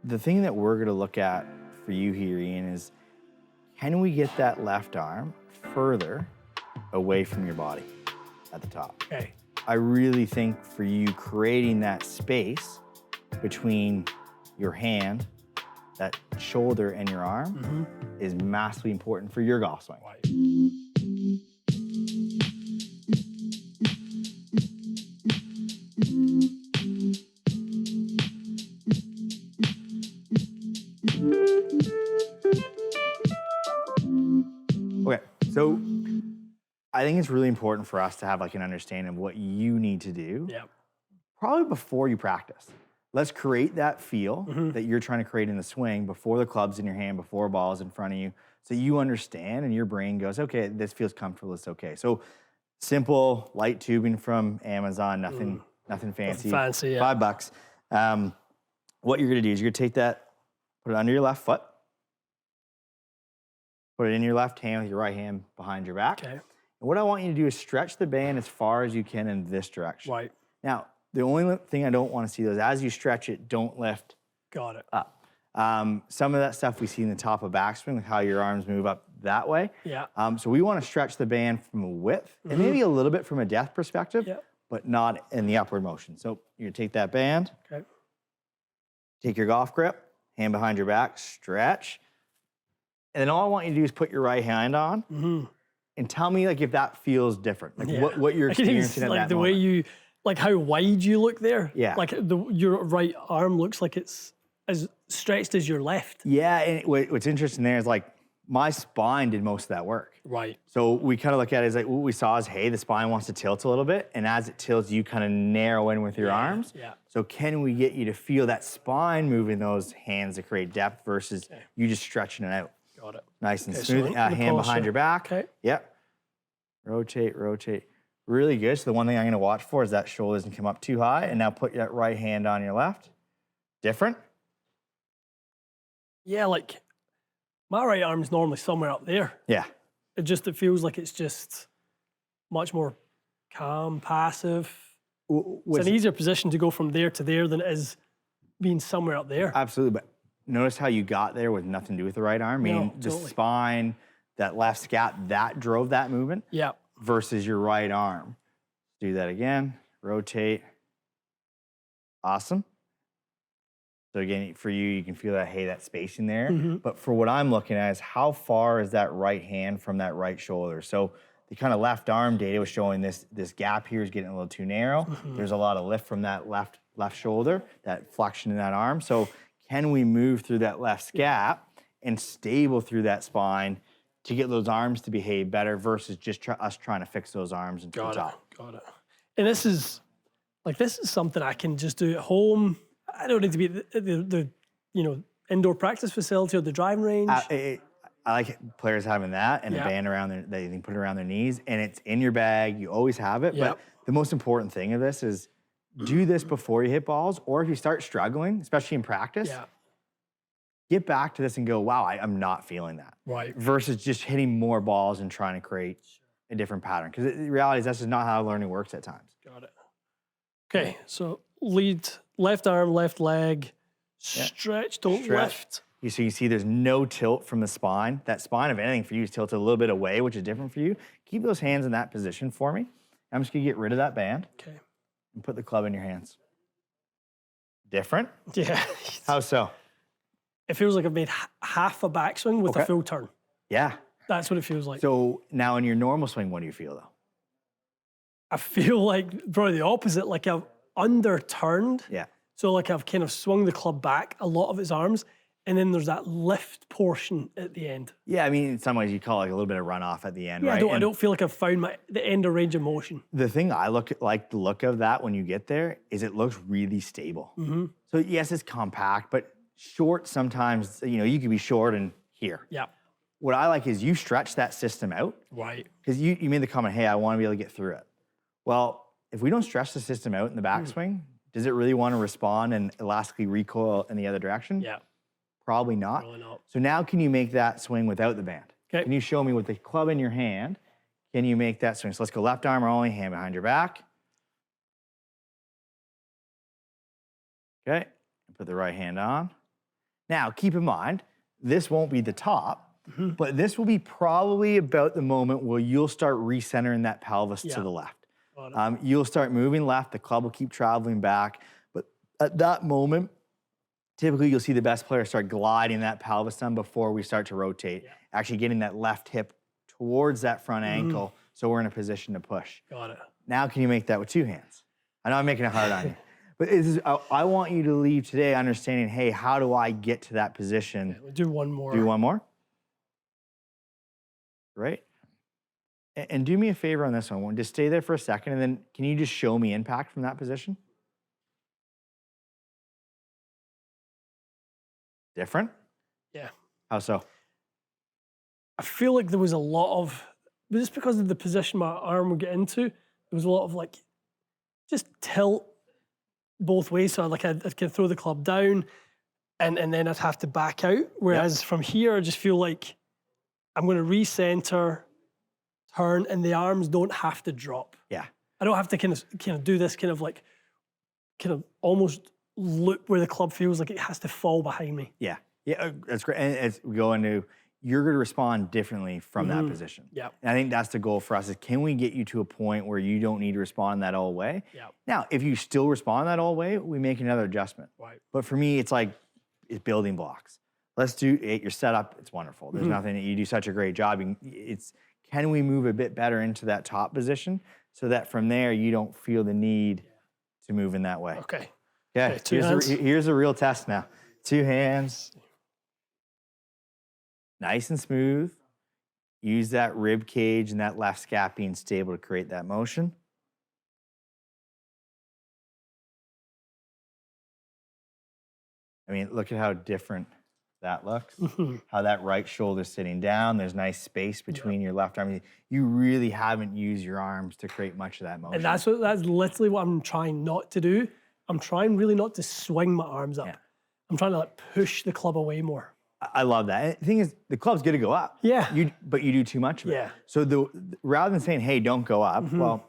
the thing that we're going to look at for you here, Ian, is can we get that left arm further away from your body at the top? Okay. I really think for you creating that space between your hand, that shoulder, and your arm is massively important for your golf swing. Right. Okay, so I think it's really important for us to have like an understanding of what you need to do. Yeah. Probably before you practice. Let's create that feel that you're trying to create in the swing before the club's in your hand, before ball's in front of you, so you understand and your brain goes, okay, this feels comfortable, it's okay. So simple, light tubing from Amazon, nothing fancy. Fancy, yeah. $5. What you're gonna do is you're gonna take that, put it under your left foot, put it in your left hand with your right hand behind your back. Okay. And what I want you to do is stretch the band as far as you can in this direction. Right. Now, the only thing I don't want to see is as you stretch it, don't lift Got it. up. Some of that stuff we see in the top of backswing, like how your arms move up that way. Yeah. So we want to stretch the band from a width and maybe a little bit from a depth perspective, but not in the upward motion. So you're gonna take that band, take your golf grip, hand behind your back, stretch. And then all I want you to do is put your right hand on and tell me like if that feels different, like what you're experiencing at like that the moment. way you, like how wide you look there. Yeah. Like your right arm looks like it's as stretched as your left. Yeah, and what's interesting there is like my spine did most of that work. Right. So we kind of look at it as like what we saw is, hey, the spine wants to tilt a little bit, and as it tilts, you kind of narrow in with your arms. Yeah. So can we get you to feel that spine moving those hands to create depth versus you just stretching it out? Got it. Nice and Okay, smooth. so Hand posture. behind your back. Okay. Yep. Rotate, rotate. Really good. So the one thing I'm going to watch for is that shoulder doesn't come up too high. And now put that right hand on your left. Different. Yeah, like my right arm's normally somewhere up there. Yeah. It feels like it's just much more calm, passive. It's an easier position to go from there to there than it is being somewhere up there. Absolutely. But notice how you got there with nothing to do with the right arm. Meaning the spine, that left scap, that drove that movement. Yeah. Versus your right arm. Do that again. Rotate. Awesome. So again, for you, you can feel that, hey, that space in there. But for what I'm looking at is how far is that right hand from that right shoulder? So the kind of left arm data was showing this gap here is getting a little too narrow. There's a lot of lift from that left shoulder, that flexion in that arm. So can we move through that left scap and stable through that spine to get those arms to behave better versus just us trying to fix those arms into the top? Got it. And this is something I can just do at home. I don't need to be at the indoor practice facility or the driving range. I like players having that and a band around that they can put around their knees, and it's in your bag. You always have it. But the most important thing of this is do this before you hit balls, or if you start struggling, especially in practice, get back to this and go, wow, I'm not feeling that. Right. Versus just hitting more balls and trying to create a different pattern. Because the reality is that's just not how learning works at times. Got it. Okay, so lead, left arm, left leg, stretch, don't lift. So you see there's no tilt from the spine. That spine, if anything, for you is tilted a little bit away, which is different for you. Keep those hands in that position for me. I'm just gonna get rid of that band. Okay. And put the club in your hands. Different? Yeah. How so? It feels like I've made half a backswing with a full turn. Yeah. That's what it feels like. So now in your normal swing, what do you feel though? I feel like probably the opposite, like I've underturned. Yeah. So like I've kind of swung the club back, a lot of its arms, and then there's that lift portion at the end. Yeah, I mean, in some ways you call it like a little bit of runoff at the end, right? I don't feel like I've found the end of range of motion. The thing I like the look of that when you get there is it looks really stable. So yes, it's compact, but short sometimes, you can be short and here. Yeah. What I like is you stretch that system out. Right. Because you made the comment, hey, I want to be able to get through it. Well, if we don't stretch the system out in the backswing, does it really want to respond and elastically recoil in the other direction? Yeah. Probably not. Probably not. So now can you make that swing without the band? Okay. Can you show me with the club in your hand, can you make that swing? So let's go left arm only, hand behind your back. Okay, put the right hand on. Now, keep in mind, this won't be the top, but this will be probably about the moment where you'll start recentering that pelvis to the left. You'll start moving left, the club will keep traveling back, but at that moment, typically you'll see the best players start gliding that pelvis down before we start to rotate, actually getting that left hip towards that front ankle so we're in a position to push. Got it. Now can you make that with 2 hands? I know I'm making it hard on you. But I want you to leave today understanding, hey, how do I get to that position? Okay, we'll do one more. Do one more? Right. And do me a favor on this one. Just stay there for a second, and then can you just show me impact from that position? Different? Yeah. How so? I feel like there was a lot of, just because of the position my arm would get into, there was a lot of like, just tilt both ways. So like I'd kind of throw the club down and then I'd have to back out. Whereas from here, I just feel like I'm going to recenter, turn, and the arms don't have to drop. Yeah. I don't have to kind of do this kind of almost loop where the club feels like it has to fall behind me. Yeah. Yeah, that's great. And as we go into, you're going to respond differently from that position. Yeah. And I think that's the goal for us is can we get you to a point where you don't need to respond that all way? Yeah. Now, if you still respond that all way, we make another adjustment. Right. But for me, it's it's building blocks. Let's do it. Your setup, it's wonderful. There's nothing, you do such a great job. Can we move a bit better into that top position so that from there you don't feel the need to move in that way? Okay. Okay, Okay, here's a real test now. 2 hands. Nice and smooth. Use that rib cage and that left scap being stable to create that motion. I mean, look at how different that looks. How that right shoulder's sitting down. There's nice space between your left arm. You really haven't used your arms to create much of that motion. And that's literally what I'm trying not to do. I'm trying really not to swing my arms up. Yeah. I'm trying to like push the club away more. I love that. And the thing is, the club's going to go up. Yeah. But you do too much of it. Yeah. So rather than saying, hey, don't go up, well,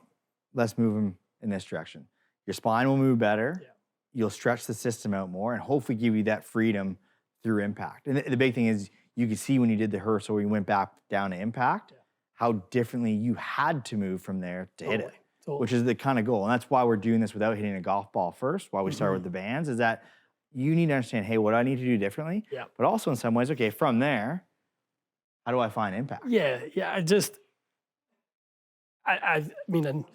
let's move them in this direction. Your spine will move better. Yeah. You'll stretch the system out more and hopefully give you that freedom through impact. And the big thing is you could see when you did the rehearsal where you went back down to impact, how differently you had to move from there to hit it, which is the kind of goal. And that's why we're doing this without hitting a golf ball first, why we start with the bands, is that you need to understand, hey, what do I need to do differently? Yeah. But also in some ways, okay, from there, how do I find impact? Yeah, I mean,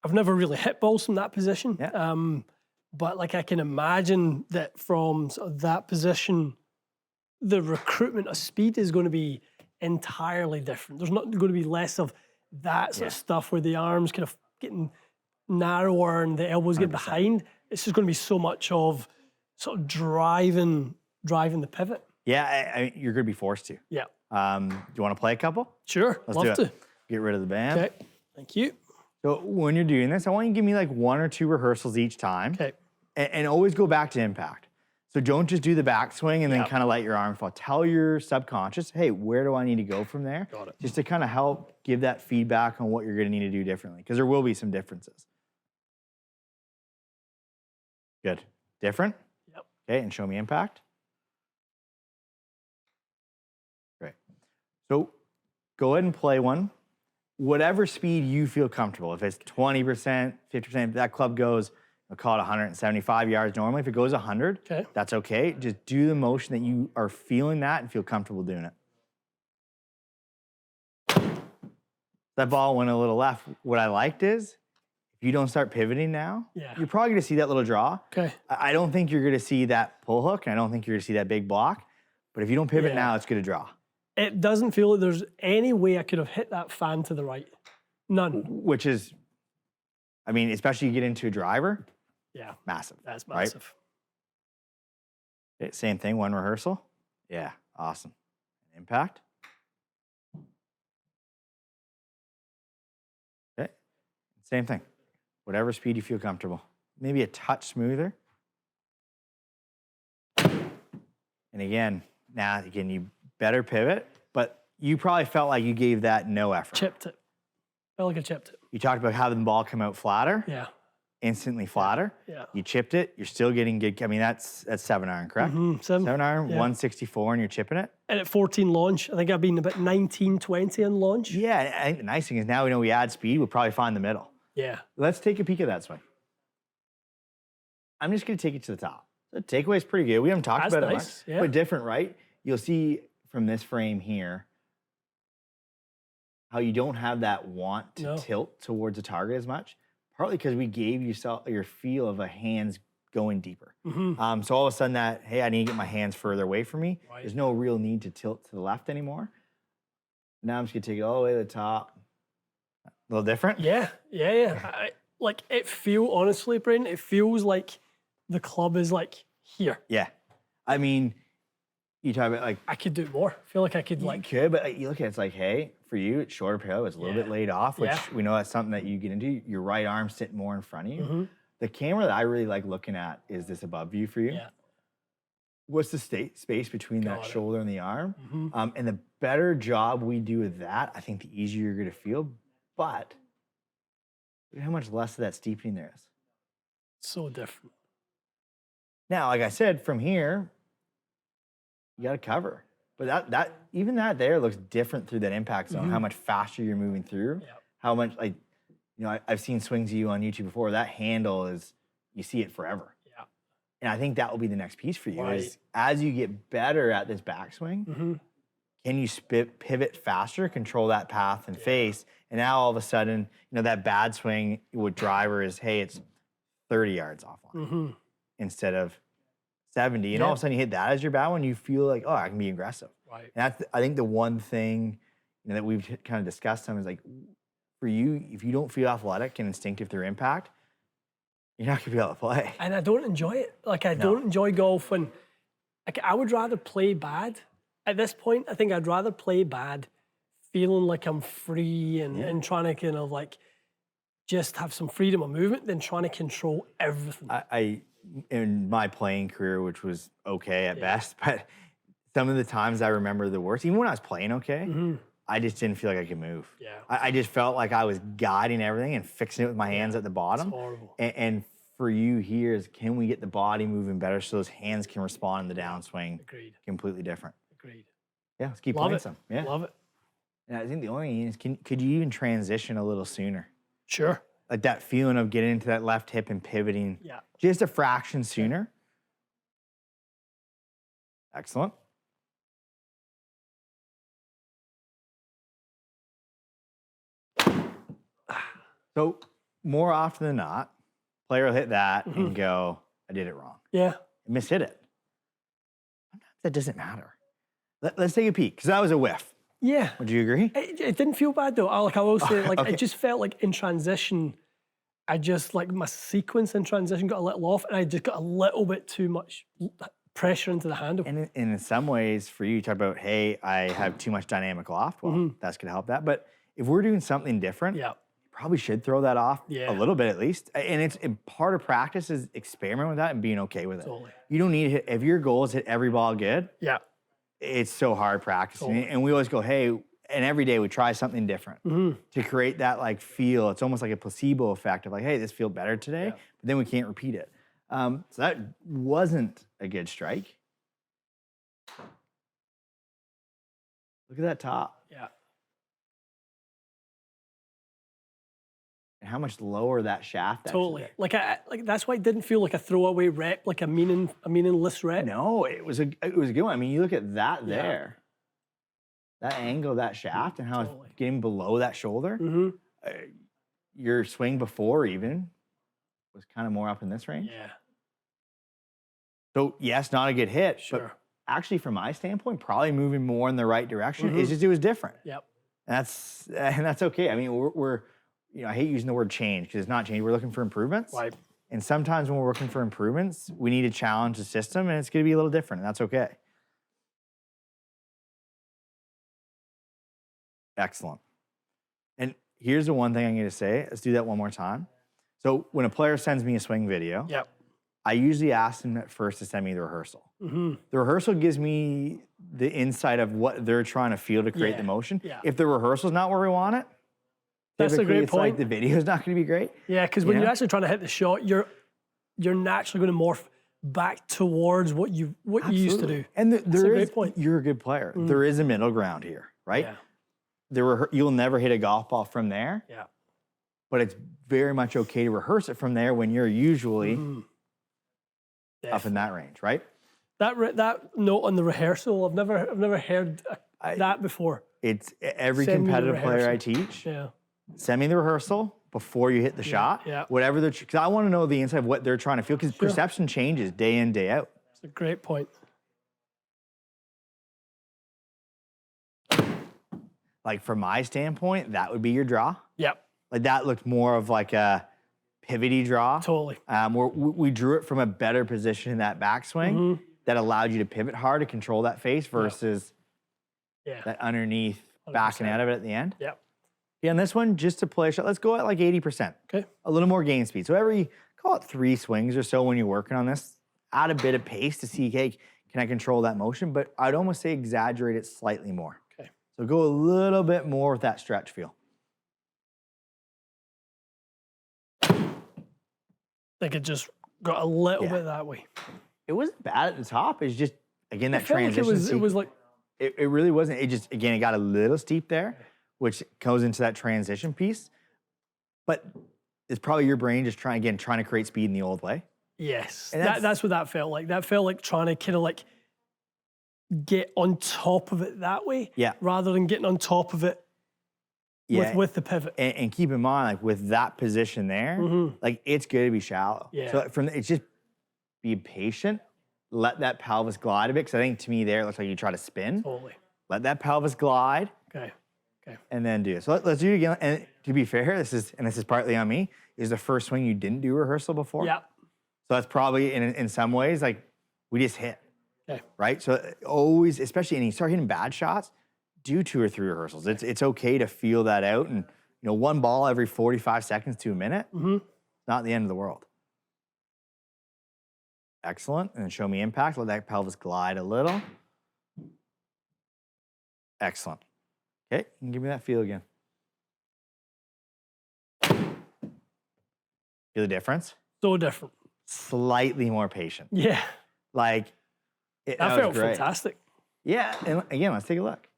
I've never really hit balls from that position. Yeah. But like I can imagine that from sort of that position, the recruitment of speed is going to be entirely different. There's not going to be less of that sort of stuff where the arms kind of getting narrower and the elbows get behind. It's just going to be so much of sort of driving the pivot. Yeah, you're going to be forced to. Yeah. Do you want to play a couple? Sure, love to. Get rid of the band. Okay, thank you. So when you're doing this, I want you to give me like 1 or 2 rehearsals each time. Okay. And always go back to impact. So don't just do the backswing and then kind of let your arm fall. Tell your subconscious, hey, where do I need to go from there? Got it. Just to kind of help give that feedback on what you're going to need to do differently, because there will be some differences. Good. Different? Yep. Okay, and show me impact. Great. So go ahead and play one. Whatever speed you feel comfortable. If it's 20%, 50%, that club goes, I'll call it 175 yards normally. If it goes 100, that's okay. Just do the motion that you are feeling that and feel comfortable doing it. That ball went a little left. What I liked is, if you don't start pivoting now, you're probably going to see that little draw. Okay. I don't think you're going to see that pull hook, and I don't think you're going to see that big block. But if you don't pivot now, it's going to draw. It doesn't feel like there's any way I could have hit that fan to the right. None. Which is, I mean, especially you get into a driver. Yeah. Massive. That's massive. Right? Okay, same thing, 1 rehearsal. Yeah, awesome. Impact. Okay, same thing. Whatever speed you feel comfortable. Maybe a touch smoother. And again, you better pivot, but you probably felt like you gave that no effort. Chipped it. Felt like I chipped it. You talked about having the ball come out flatter. Yeah. instantly flatter. Yeah. You chipped it, you're still getting good. I mean, that's 7-iron, correct? 7-iron, 164, and you're chipping it. And at 14 launch, I think I've been about 19, 20 in launch. Yeah, and I think the nice thing is now we know we add speed, we'll probably find the middle. Yeah. Let's take a peek at that swing. I'm just going to take it to the top. The takeaway is pretty good. We haven't talked about it much, but different, right? You'll see from this frame here how you don't have that want to tilt towards the target as much, partly because we gave yourself your feel of a hands going deeper. So all of a sudden that, hey, I need to get my hands further away from me. There's no real need to tilt to the left anymore. Now I'm just going to take it all the way to the top. A little different? Yeah. Like honestly, Braeden, it feels like the club is like here. Yeah. I mean, you talk about like... I could do more. I feel like I could You could, but you look at it, it's like, hey, for you, it's shorter parallel. It's a little bit laid off, which we know that's something that you get into. Your right arm sitting more in front of you. The camera that I really like looking at is this above view for you. Yeah. What's the space between that shoulder and the arm? And the better job we do with that, I think the easier you're going to feel. But look at how much less of that steepening there is. So different. Now, like I said, from here, you got to cover. But even that there looks different through that impact zone, how much faster you're moving through, how much, like, you know, I've seen swings of you on YouTube before. That handle is, you see it forever. Yeah. And I think that will be the next piece for you is as you get better at this backswing, can you pivot faster, control that path and face, and now all of a sudden, you know, that bad swing with driver is, hey, it's 30 yards offline instead of 70, and all of a sudden you hit that as your bad one, you feel like, oh, I can be aggressive. Right. And that's, I think, the one thing, you know, that we've kind of discussed is like, for you, if you don't feel athletic and instinctive through impact, you're not gonna be able to play. And I don't enjoy it. Like I don't enjoy golf when, like, I would rather play bad. At this point, I think I'd rather play bad, feeling like I'm free and trying to kind of like just have some freedom of movement than trying to control everything. I in my playing career, which was okay at best, but some of the times I remember the worst, even when I was playing okay, I just didn't feel like I could move. Yeah. I just felt like I was guiding everything and fixing it with my hands at the bottom. It's horrible. And for you here is, can we get the body moving better so those hands can respond in the downswing? Agreed. Completely different. Agreed. Yeah, let's keep playing some. Yeah. Love it. And I think the only thing is, could you even transition a little sooner? Sure. Like that feeling of getting into that left hip and pivoting just a fraction sooner. Excellent. So more often than not, player will hit that and go, I did it wrong. Yeah. Mishit it. Sometimes that doesn't matter. Let's take a peek, because that was a whiff. Yeah. Would you agree? It didn't feel bad though. I will say, like, it just felt like in transition, I just, like, my sequence in transition got a little off, and I just got a little bit too much pressure into the handle. And in some ways, for you, you talk about, hey, I have too much dynamic loft. Well, that's going to help that. But if we're doing something different, you probably should throw that off a little bit at least. And part of practice is experiment with that and being okay with it. Totally. You don't need to hit, if your goal is hit every ball good, it's so hard practicing. Totally. And we always go, hey, and every day we try something different to create that like feel. It's almost like a placebo effect of like, hey, this feels better today, but then we can't repeat it. So that wasn't a good strike. Look at that top. Yeah. And how much lower that shaft. Totally. Like that's why it didn't feel like a throwaway rep, like a meaningless rep. No, it was a good one. I mean, you look at that there. That angle of that shaft and how it's getting below that shoulder. Your swing before even was kind of more up in this range. Yeah. So yes, not a good hit, but actually from my standpoint, probably moving more in the right direction. It's just, it was different. Yep. And that's okay. I mean, we're you know, I hate using the word change because it's not change. We're looking for improvements. Right. And sometimes when we're looking for improvements, we need to challenge the system, and it's going to be a little different, and that's okay. Excellent. And here's the one thing I'm going to say. Let's do that one more time. So when a player sends me a swing video, I usually ask them at first to send me the rehearsal. The rehearsal gives me the insight of what they're trying to feel to create the motion. If the rehearsal's not where we want it, That's a typically great it's like point. the video's not going to be great. Yeah, because when you're actually trying to hit the shot, you're naturally going to morph back towards what you used to do. And there is, great point. you're a good player. There is a middle ground here, right? Yeah. You'll never hit a golf ball from there. Yeah. But it's very much okay to rehearse it from there when you're usually up in that range, right? That note on the rehearsal, I've never heard that before. It's every Send me the competitive player I rehearsal. teach. Yeah. Send me the rehearsal before you hit the shot. Yeah. Whatever they're, because I want to know the inside of what they're trying to feel, because perception changes day in, day out. It's a great point. Like from my standpoint, that would be your draw. Yep. Like that looked more of like a pivoty draw. Totally. Where we drew it from a better position in that backswing that allowed you to pivot hard to control that face versus that underneath 100%. Backing out of it at the end. Yep. Yeah, and this one, just to play a shot, let's go at like 80%. Okay. A little more game speed. So every, call it 3 swings or so when you're working on this, add a bit of pace to see, hey, can I control that motion? But I'd almost say exaggerate it slightly more. Okay. So go a little bit more with that stretch feel. I think it just got a little bit that way. It wasn't bad at the top. It's just, again, that transition. Like it was like... It really wasn't. It just, again, it got a little steep there, which goes into that transition piece. But it's probably your brain just trying to create speed in the old way. Yes. That's what that felt like. That felt like trying to kind of like get on top of it that way. Yeah. Rather than getting on top of it with the pivot. And keep in mind, like with that position there, like it's good to be shallow. Yeah. So it's just be patient. Let that pelvis glide a bit, because I think to me there it looks like you try to spin. Totally. Let that pelvis glide. Okay. And then do it. So let's do it again. And to be fair, this is partly on me, is the first swing you didn't do rehearsal before. Yeah. So that's probably in some ways like we just hit. Okay. Right? So always, especially when you start hitting bad shots, do 2 or 3 rehearsals. It's okay to feel that out, and one ball every 45 seconds to a minute. Not the end of the world. Excellent. And then show me impact. Let that pelvis glide a little. Excellent. Okay, and give me that feel again. Feel the difference? So different. Slightly more patient. Yeah. Like, that felt fantastic. Yeah, and again, let's take a look.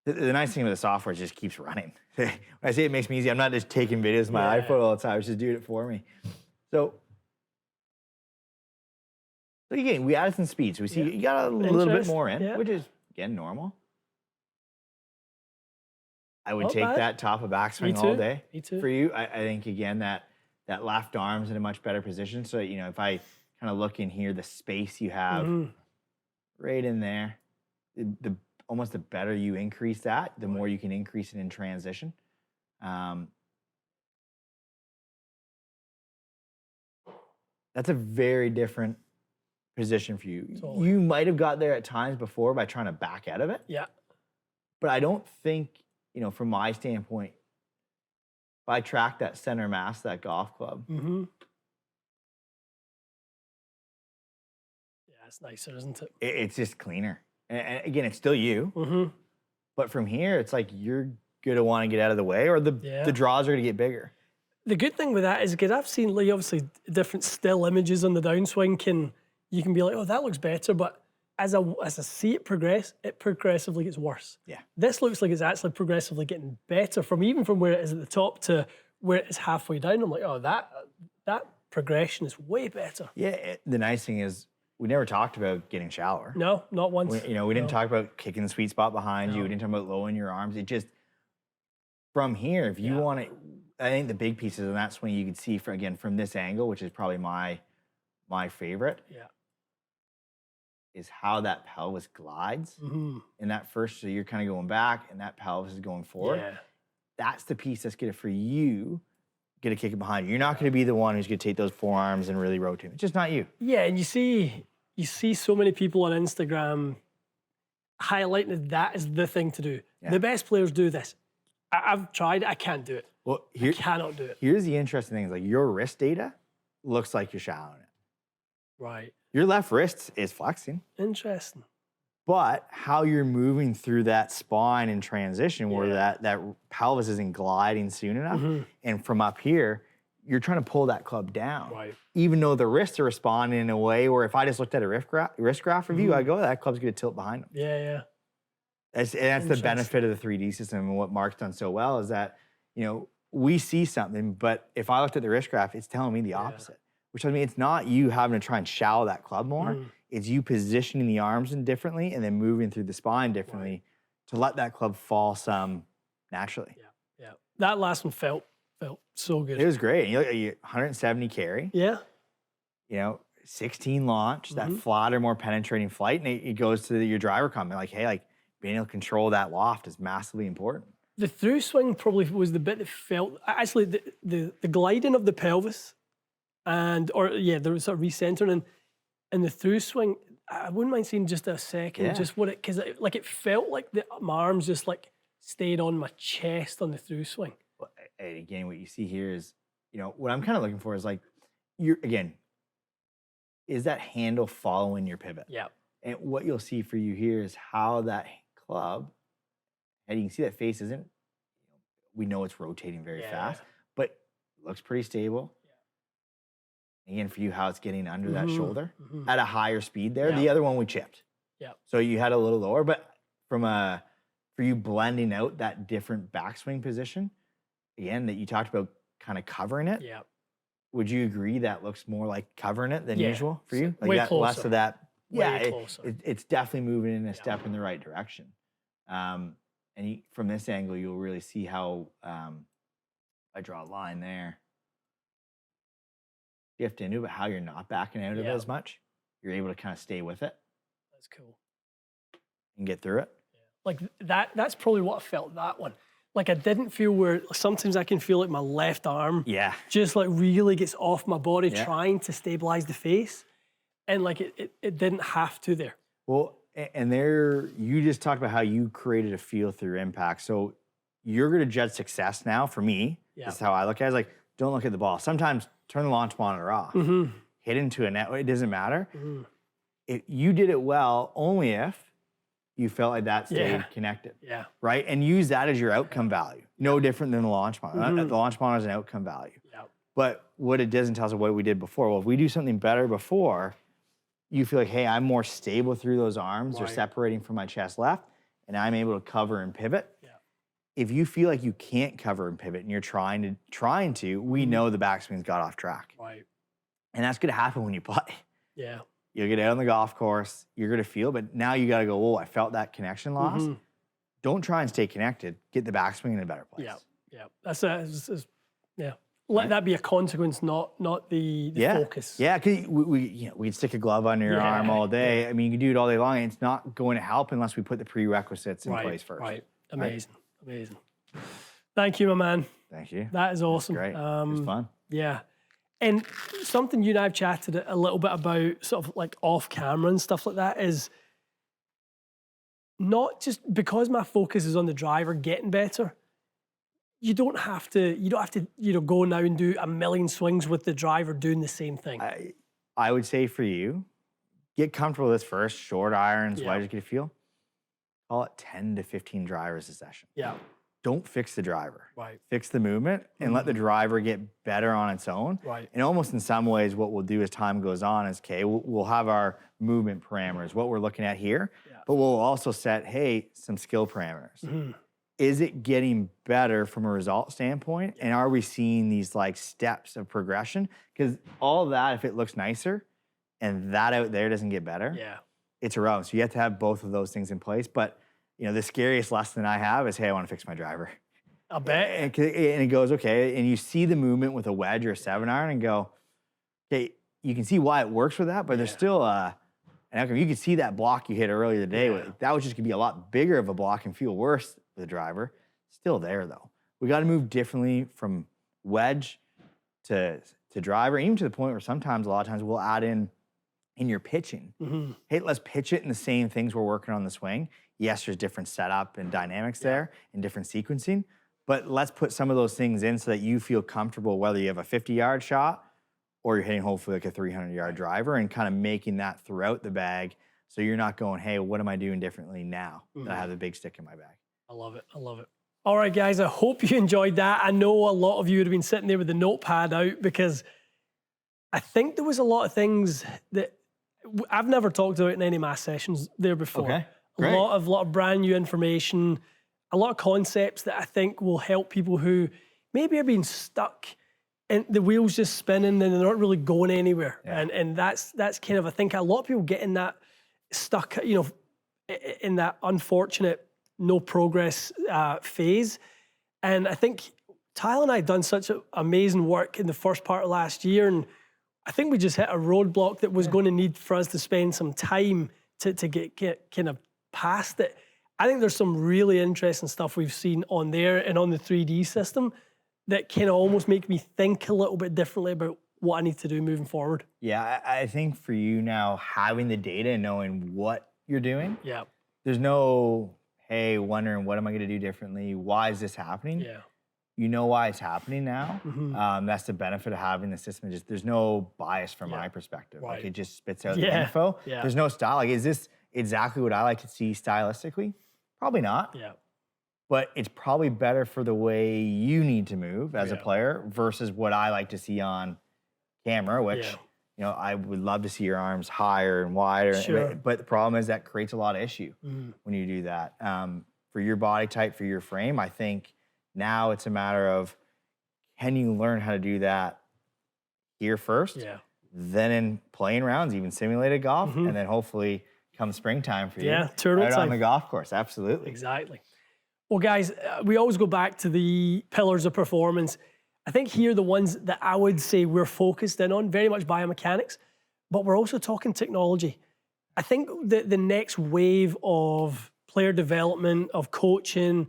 The nice thing with the software is it just keeps running. When I say it makes me easy, I'm not just taking videos of my iPhone all the time. It's just doing it for me. So again, we added some speed. So we see you got a little bit more in, which is, again, normal. I would take that top of backswing all day. Me too. For you. I think, again, that left arm's in a much better position. So, if I kind of look in here, the space you have right in there, almost the better you increase that, the more you can increase it in transition. That's a very different position for you. Totally. You might have got there at times before by trying to back out of it. Yeah. But I don't think, from my standpoint, if I track that center mass of that golf club. Yeah, it's nicer, isn't it? It's just cleaner. And again, it's still you. But from here, it's like you're going to want to get out of the way, or the draws are going to get bigger. The good thing with that is, because I've seen, like, obviously different still images on the downswing, you can be like, oh, that looks better, but as I see it progress, it progressively gets worse. Yeah. This looks like it's actually progressively getting better, even from where it is at the top to where it is halfway down. I'm like, oh, that progression is way better. Yeah, the nice thing is we never talked about getting shallower. No, not once. We didn't talk about kicking the sweet spot behind you. We didn't talk about lowering your arms. It just, from here, if you want to, I think the big pieces of that swing you can see, from this angle, which is probably my favorite. Yeah. Is how that pelvis glides in that first. So you're kind of going back, and that pelvis is going forward. Yeah. That's the piece that's going to, for you, get a kick it behind you. You're not going to be the one who's going to take those forearms and really rotate. It's just not you. Yeah, and you see so many people on Instagram highlighting that is the thing to do. Yeah. The best players do this. I've tried. I can't do it. Well, I cannot do it. Here's the interesting thing: is like your wrist data looks like you're shallowing it. Right. Your left wrist is flexing. Interesting. but how you're moving through that spine in transition where that pelvis isn't gliding soon enough. And from up here, you're trying to pull that club down. Right. Even though the wrists are responding in a way where if I just looked at a wrist graph review, I go, that club's going to tilt behind them. Yeah. That's the benefit of the 3D system, and what Mark's done so well is that, we see something, but if I looked at the wrist graph, it's telling me the opposite. Which tells me it's not you having to try and shallow that club more. It's you positioning the arms in differently and then moving through the spine differently to let that club fall some naturally. Yeah. That last one felt so good. It was great. You look at 170 carry. Yeah. 16 launch, that flatter, more penetrating flight, and it goes to your driver comment like, hey, like being able to control that loft is massively important. The through swing probably was the bit that felt actually the gliding of the pelvis, there was sort of recentering and the through swing. I wouldn't mind seeing just a second, just what because it felt like the my arms just like stayed on my chest on the through swing. And again, what you see here is, what I'm kind of looking for is like, is that handle following your pivot? Yeah. And what you'll see for you here is how that club, and you can see that face isn't, we know it's rotating very fast, but it looks pretty stable. Yeah. Again, for you, how it's getting under that shoulder at a higher speed there. The other one we chipped. Yeah. So you had a little lower, but for you blending out that different backswing position, again, that you talked about kind of covering it. Yeah. Would you agree that looks more like covering it than usual for you? Like way that, closer. Less of that. Way closer. It's definitely moving in a step in the right direction. And from this angle, you'll really see how I draw a line there. You have to know about how you're not backing out of it as much. You're able to kind of stay with it. That's cool. And get through it. Yeah. Like that's probably what I felt that one. Like I didn't feel where sometimes I can feel like my left arm just like really gets off my body trying to stabilize the face. And like it didn't have to there. Well, and there, you just talked about how you created a feel through impact. So you're going to judge success now. For me, this is how I look at it. It's like, don't look at the ball. Sometimes turn the launch monitor off. Hit into a net. It doesn't matter. You did it well only if you felt like that stayed connected. Yeah. Right? And use that as your outcome value. No different than the launch monitor. The launch monitor is an outcome value. But what it doesn't tell us is what we did before. Well, if we do something better before, you feel like, hey, I'm more stable through those arms. They're separating from my chest left, and I'm able to cover and pivot. Yeah. If you feel like you can't cover and pivot and you're trying to, we know the backswing's got off track. Right. And that's going to happen when you play. Yeah. You'll get out on the golf course, you're going to feel, but now you got to go, oh, I felt that connection loss. Don't try and stay connected. Get the backswing in a better place. Yeah. Let that be a consequence, not the focus. Yeah, because we'd stick a glove under your arm all day. I mean, you can do it all day long, and it's not going to help unless we put the prerequisites in place first. Right. Amazing. Thank you, my man. Thank you. That is awesome. Great. It was fun. Yeah. And something you and I have chatted a little bit about, sort of like off camera and stuff like that, is not just because my focus is on the driver getting better. You don't have to go now and do a million swings with the driver doing the same thing. I would say for you, get comfortable with this first. Short irons, wedge, get a feel. Call it 10 to 15 drivers a session. Yeah. Don't fix the driver. Right. Fix the movement and let the driver get better on its own. Right. And almost in some ways, what we'll do as time goes on is, okay, we'll have our movement parameters, what we're looking at here, but we'll also set, hey, some skill parameters. Is it getting better from a result standpoint? And are we seeing these like steps of progression? Because all of that, if it looks nicer and that out there doesn't get better, it's irrelevant. So you have to have both of those things in place. But the scariest lesson I have is, hey, I want to fix my driver. I'll bet. And it goes, okay, and you see the movement with a wedge or a 7-iron and go, okay, you can see why it works with that, but there's still an outcome. You can see that block you hit earlier today. That was just going to be a lot bigger of a block and feel worse with the driver. Still there, though. We got to move differently from wedge to driver, even to the point where sometimes, a lot of times, we'll add in your pitching. Hey, let's pitch it in the same things we're working on the swing. Yes, there's different setup and dynamics there and different sequencing, but let's put some of those things in so that you feel comfortable whether you have a 50-yard shot or you're hitting hopefully like a 300-yard driver and kind of making that throughout the bag So you're not going, hey, what am I doing differently now that I have the big stick in my bag? I love it. I love it. All right, guys, I hope you enjoyed that. I know a lot of you would have been sitting there with the notepad out because I think there was a lot of things that I've never talked about in any mass sessions there before. Okay, a great. lot of brand new information, a lot of concepts that I think will help people who maybe are being stuck and the wheels just spinning and they're not really going anywhere. Yeah. And that's kind of, I think a lot of people get in that stuck, in that unfortunate no progress phase. And I think Tyler and I have done such amazing work in the first part of last year, and I think we just hit a roadblock that was going to need for us to spend some time to get kind of past it. I think there's some really interesting stuff we've seen on there and on the 3D system that kind of almost make me think a little bit differently about what I need to do moving forward. Yeah, I think for you now, having the data and knowing what you're doing, Yeah. there's no, hey, wondering what am I going to do differently? Why is this happening? Yeah. You know why it's happening now. That's the benefit of having the system. Just there's no bias from my perspective. Right. Like it just spits out the info. Yeah. There's no style. Like, is this exactly what I like to see stylistically? Probably not. Yeah. But it's probably better for the way you need to move as a player versus what I like to see on camera, which I would love to see your arms higher and wider. Sure. But the problem is that creates a lot of issue when you do that. For your body type, for your frame, I think now it's a matter of, can you learn how to do that here first? Yeah. Then in playing rounds, even simulated golf, and then hopefully come springtime for you. turtle right time. on the golf course. Absolutely. Exactly. Well, guys, we always go back to the pillars of performance. I think here the ones that I would say we're focused in on, very much biomechanics, but we're also talking technology. I think the next wave of player development, of coaching,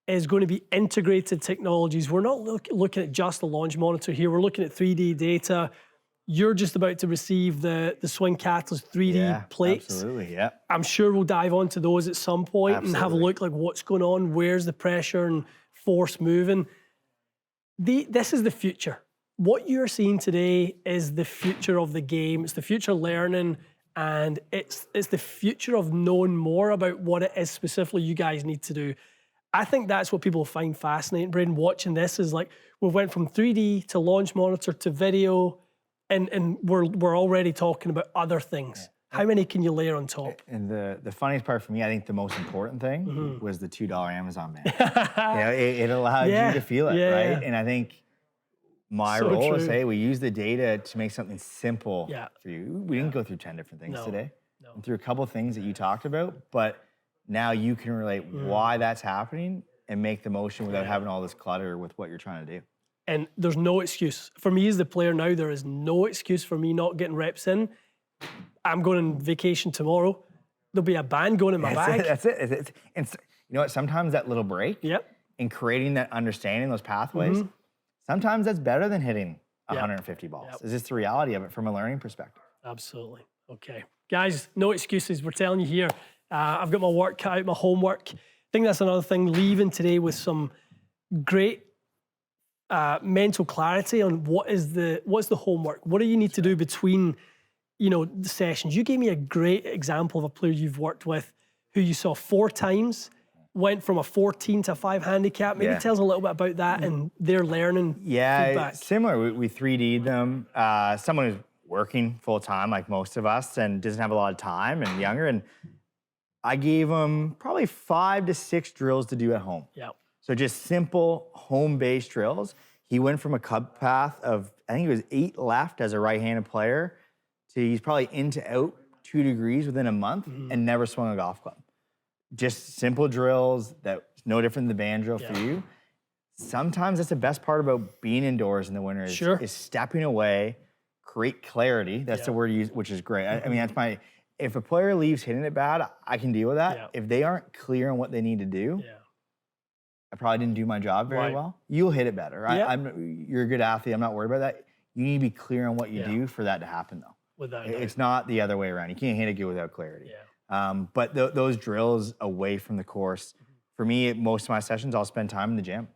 is going to be integrated technologies. We're not looking at just the launch monitor here. We're looking at 3D data. You're just about to receive the Swing Catalyst 3D plates. Absolutely, yeah. I'm sure we'll dive onto those at some point and have a look like what's going on, where's the pressure and force moving. This is the future. What you're seeing today is the future of the game. It's the future of learning, and it's the future of knowing more about what it is specifically you guys need to do. I think that's what people find fascinating, Braeden, watching this is like, we went from 3D to launch monitor to video, and we're already talking about other things. How many can you layer on top? And the funniest part for me, I think the most important thing was the $2 Amazon band. It allowed you to feel it, right? And I think my role is, hey, we use the data to make something simple for you. We didn't go through 10 different things today. And through a couple of things that you talked about, but now you can relate why that's happening and make the motion without having all this clutter with what you're trying to do. And there's no excuse. For me as the player now, there is no excuse for me not getting reps in. I'm going on vacation tomorrow. There'll be a band going in my bag. That's it. And you know what? Sometimes that little break in creating that understanding, those pathways, sometimes that's better than hitting 150 balls. It's just the reality of it from a learning perspective. Absolutely. Okay. Guys, no excuses. We're telling you here. I've got my work cut out, my homework. I think that's another thing, leaving today with some great mental clarity on what's the homework. What do you need to do between the sessions? You gave me a great example of a player you've worked with who you saw 4 times, went from a 14 to a 5 handicap. Maybe tell us a little bit about that and their learning feedback. Similar. We 3D'd them. Someone who's working full time like most of us and doesn't have a lot of time and younger, and I gave him probably 5 to 6 drills to do at home. So just simple home-based drills. He went from a club path of, I think it was 8 left as a right-handed player, to he's probably in to out 2 degrees within a month and never swung a golf club. Just simple drills that's no different than the band drill for you. Sometimes that's the best part about being indoors in the winter is stepping away, create clarity. That's the word you use, which is great. I mean, that's if a player leaves hitting it bad, I can deal with that. If they aren't clear on what they need to do, I probably didn't do my job very well. You'll hit it better. You're a good athlete. I'm not worried about that. You need to be clear on what you do for that to happen, though. It's not the other way around. You can't hit it good without clarity. But those drills away from the course, for me, most of my sessions, I'll spend time in the gym.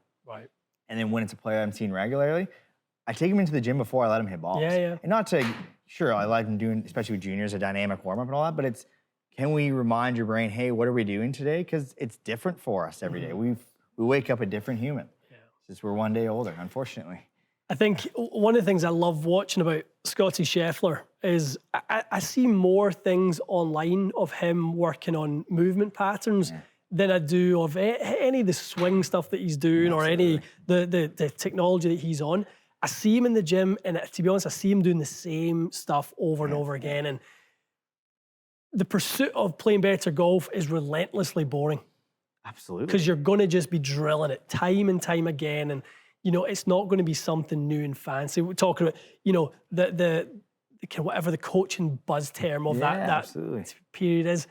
And then when it's a player I'm seeing regularly, I take him into the gym before I let him hit balls. And not to, sure, I like him doing, especially with juniors, a dynamic warm-up and all that, but it's can we remind your brain, hey, what are we doing today? Because it's different for us every day. We wake up a different human. Since we're one day older, unfortunately. I think one of the things I love watching about Scotty Scheffler is I see more things online of him working on movement patterns than I do of any of the swing stuff that he's doing or any the technology that he's on. I see him in the gym, and to be honest, I see him doing the same stuff over and over again. And the pursuit of playing better golf is relentlessly boring. Absolutely. Because you're going to just be drilling it time and time again. And, you know, it's not going to be something new and fancy. We're talking about, you know, the whatever the coaching buzz term of that period is.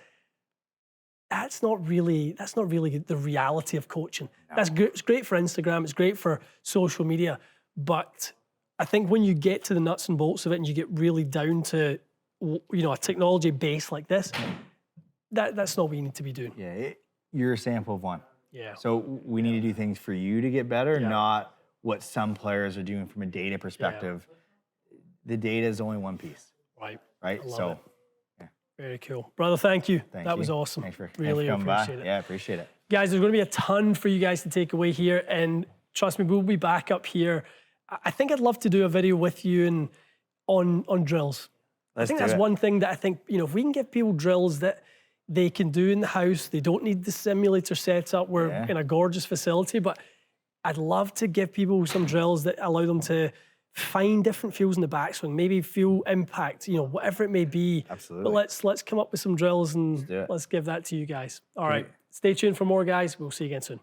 That's not really the reality of coaching. No. That's good. It's great for Instagram. It's great for social media. But I think when you get to the nuts and bolts of it and you get really down to, you know, a technology base like this, that's not what you need to be doing. Yeah. You're a sample of one. Yeah. So we need to do things for you to get better, not what some players are doing from a data perspective. The data is only one piece. Right. Right. So, very cool. Brother, thank you. That was awesome. Thanks for really coming appreciate by. it. Yeah, appreciate it. Guys, there's going to be a ton for you guys to take away here. And trust me, we'll be back up here. I think I'd love to do a video with you and on drills. I think that's one thing that I think, you know, if we can give people drills that they can do in the house, they don't need the simulator set up. We're in a gorgeous facility, but I'd love to give people some drills that allow them to find different feels in the backswing, maybe feel impact, you know, whatever it may be. Absolutely. But let's come up with some drills and let's give that to you guys. All right. Stay tuned for more, guys. We'll see you again soon.